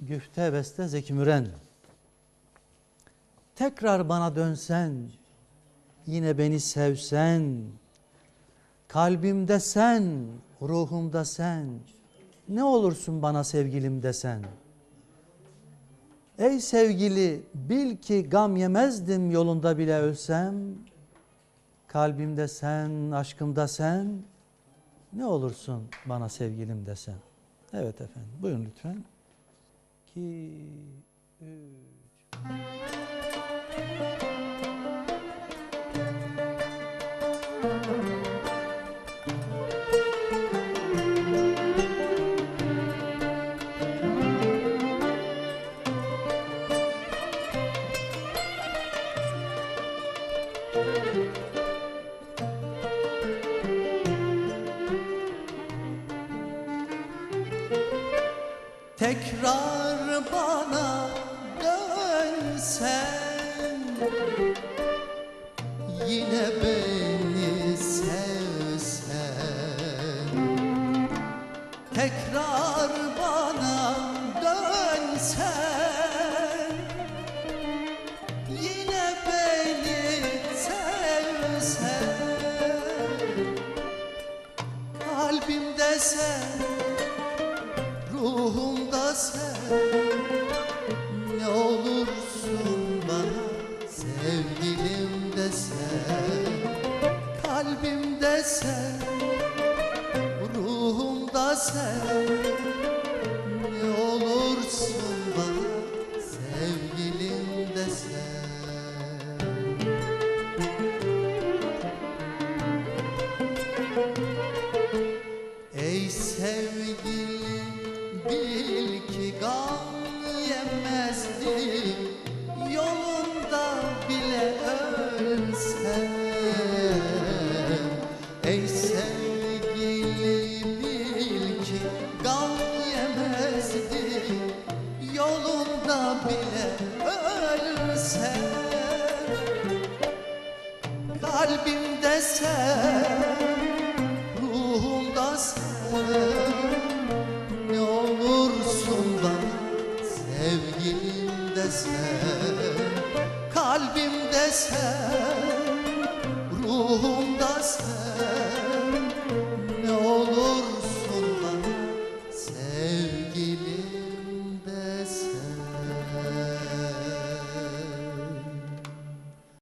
Güfte beste Zeki Müren. Tekrar bana dönsen, yine beni sevsen, kalbimde sen, ruhumda sen, ne olursun bana sevgilim desen. Ey sevgili, bil ki gam yemezdim yolunda bile ölsem, kalbimde sen, aşkımda sen, ne olursun bana sevgilim desen. Evet efendim, buyurun lütfen. 2, 3. Tekrar bana dönsen, yine beni sevsen. Tekrar bana dönsen, yine beni sevsen. Kalbimde sen, ruhumda sen, ne olursun bana sevgilim desen. Kalbimde sen, ruhumda sen, ne olursun bana sevgilim desen. Ey sevgili, bil ki gam yemezdim yolunda bile ölsem. Ey sevgili, bil ki gam yemezdim yolunda bile ölsem. Kalbimde sen, ruhumda sen, ne olursun bana sevgilim desen. Kalbimde sen, ruhumda sen,